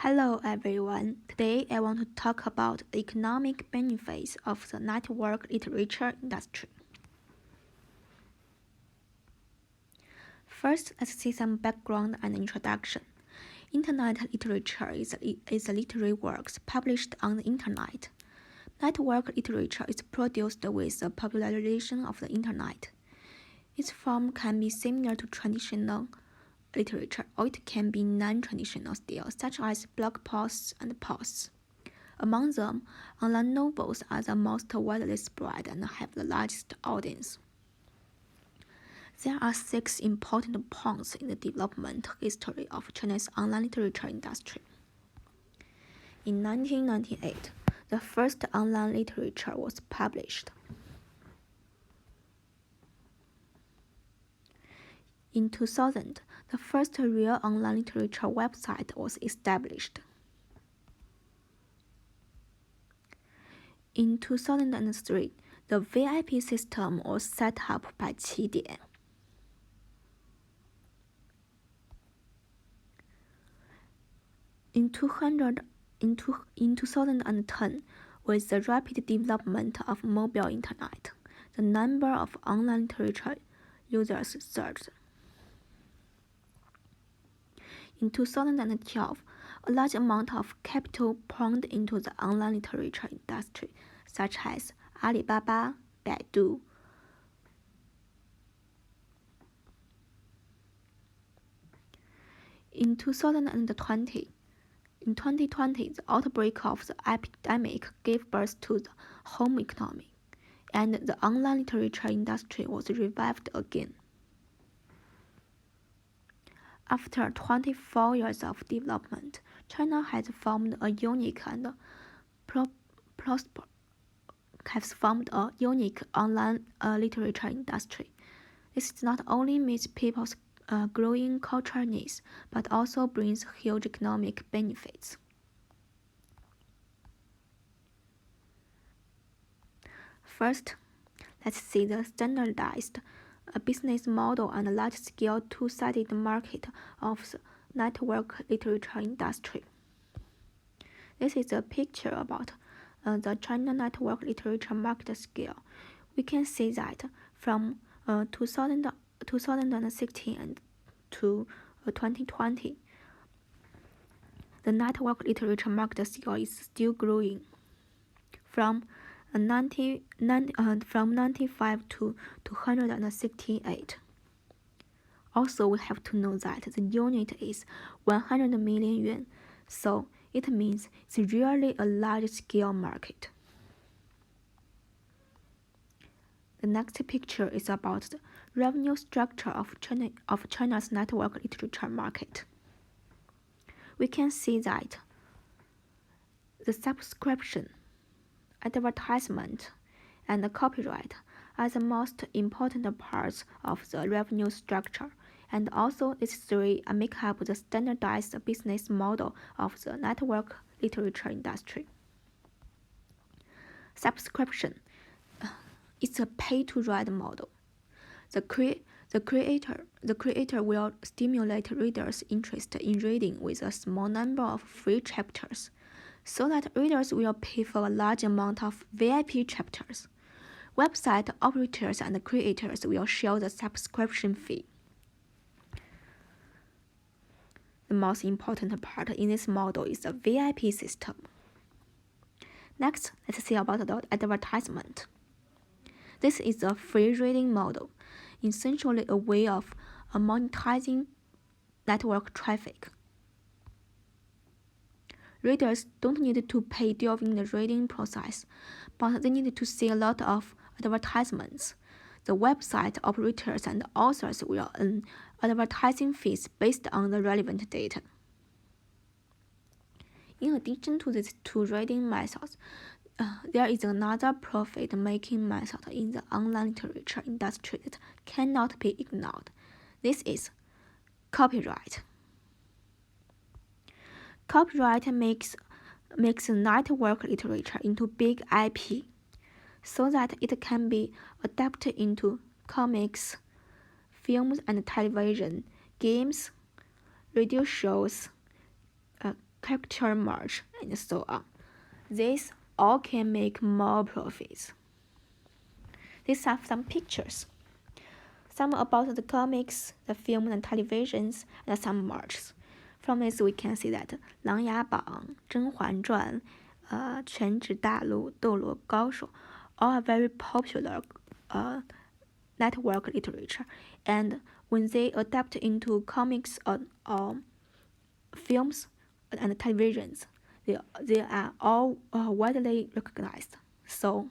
Hello everyone. Today I want to talk about the economic benefits of the network literature industry. First, let's see some background and introduction. Internet literature is literary works published on the Internet. Network literature is produced with the popularization of the Internet. Its form can be similar to traditional literature, or it can be non-traditional style, such as blog posts and posts. Among them, online novels are the most widely spread and have the largest audience. There are 6 important points in the development history of China's online literature industry. In 1998, the first online literature was published. In 2000, the first real online literature website was established. In 2003, the VIP system was set up by Qidian. In 2010, with the rapid development of mobile internet, the number of online literature users surged. In 2012, a large amount of capital poured into the online literature industry, such as Alibaba, Baidu. In 2020, the outbreak of the epidemic gave birth to the home economy, and the online literature industry was revived again. After 24 years of development, China has formed a unique online literature industry. This not only meets people's growing cultural needs, but also brings huge economic benefits. First, let's see the standardized business model and large-scale two-sided market of the network literature industry. This is a picture about the China network literature market scale. We can see that from 2016 to 2020, the network literature market scale is still growing. From 95 to 268. Also, we have to know that the unit is 100 million yuan, so it means it's really a large-scale market. The next picture is about the revenue structure of China's network literature market. We can see that the subscription, advertisement, and the copyright are the most important parts of the revenue structure, and also these 3 make up the standardized business model of the network literature industry. Subscription is a pay-to-read model. The creator will stimulate readers' interest in reading with a small number of free chapters, so that readers will pay for a large amount of VIP chapters. Website operators and creators will share the subscription fee. The most important part in this model is the VIP system. Next, let's see about the advertisement. This is a free reading model, essentially a way of monetizing network traffic. Readers don't need to pay during the reading process, but they need to see a lot of advertisements. The website operators and authors will earn advertising fees based on the relevant data. In addition to these 2 reading methods, there is another profit-making method in the online literature industry that cannot be ignored. This is copyright. Copyright makes network literature into big IP, so that it can be adapted into comics, films and television, games, radio shows, character merge, and so on. These all can make more profits. These are some pictures. Some about the comics, the film and televisions, and some merges. From this we can see that 琅琊榜、甄嬛传、全职大陆、斗罗高手 all are very popular network literature, and when they adapt into comics or films and televisions, they are all widely recognized. So,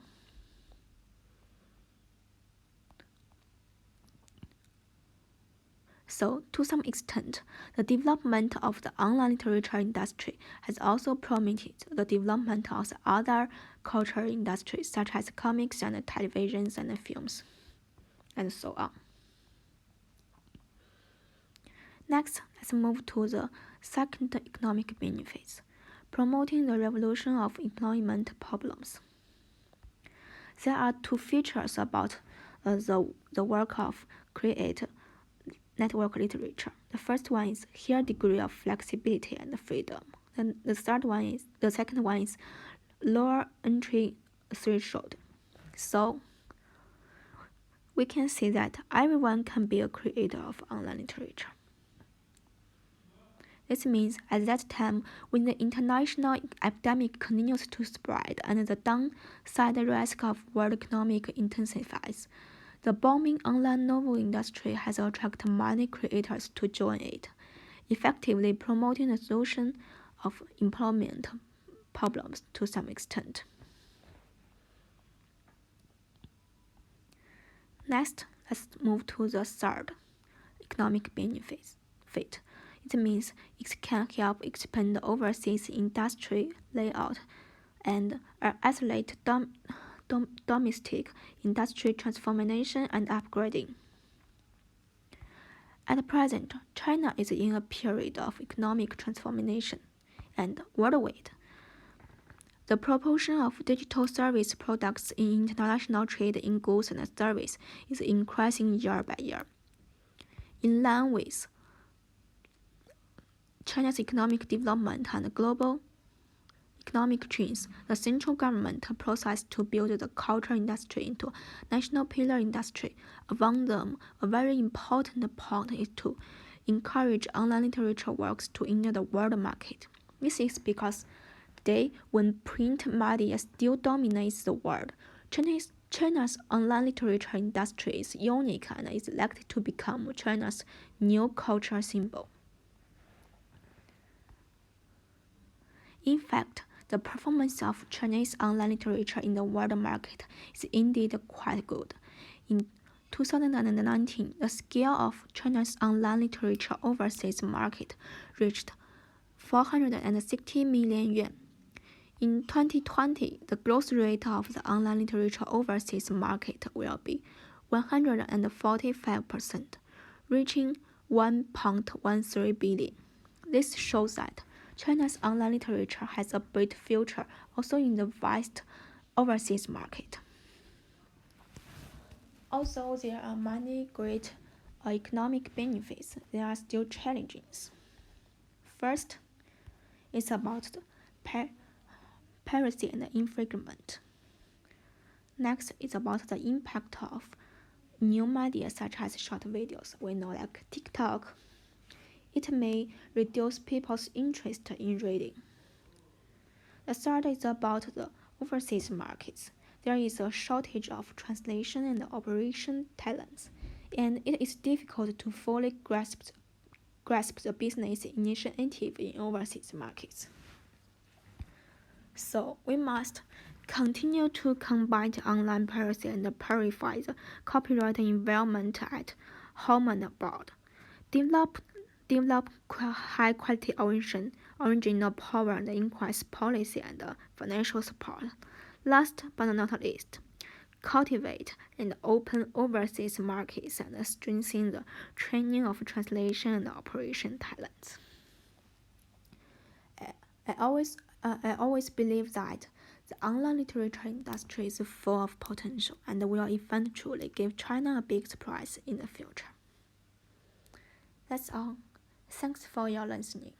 to some extent, the development of the online literature industry has also promoted the development of the other cultural industries such as comics and televisions and films, and so on. Next, let's move to the second economic benefits, promoting the revolution of employment problems. There are two features about the work of create network literature. The first one is higher degree of flexibility and freedom. And the second one is lower entry threshold. So we can see that everyone can be a creator of online literature. This means at that time, when the international epidemic continues to spread and the downside risk of world economic intensifies, the booming online novel industry has attracted many creators to join it, effectively promoting the solution of employment problems to some extent. Next, let's move to the third economic benefit. It means it can help expand the overseas industry layout and accelerate domestic industry transformation and upgrading. At present, China is in a period of economic transformation, and worldwide, the proportion of digital service products in international trade in goods and services is increasing year by year. In line with China's economic development and global economic trends, the central government process to build the cultural industry into a national pillar industry. Among them, a very important point is to encourage online literature works to enter the world market. This is because today, when print media still dominates the world, China's online literature industry is unique and is likely to become China's new cultural symbol. In fact, the performance of Chinese online literature in the world market is indeed quite good. In 2019, the scale of China's online literature overseas market reached 460 million yuan. In 2020, the growth rate of the online literature overseas market will be 145%, reaching 1.13 billion. This shows that China's online literature has a bright future also in the vast overseas market. Although there are many great economic benefits, there are still challenges. First, it's about the piracy and infringement. Next is about the impact of new media such as short videos. We know like TikTok. It may reduce people's interest in reading. The third is about the overseas markets. There is a shortage of translation and operation talents, and it is difficult to fully grasp the business initiative in overseas markets. So we must continue to combat online piracy and purify the copyright environment at home and abroad. Develop high-quality original power and increase policy and financial support. Last but not least, cultivate and open overseas markets and strengthen the training of translation and operation talents. I always believe that the online literature industry is full of potential and will eventually give China a big surprise in the future. That's all. Thanks for your listening.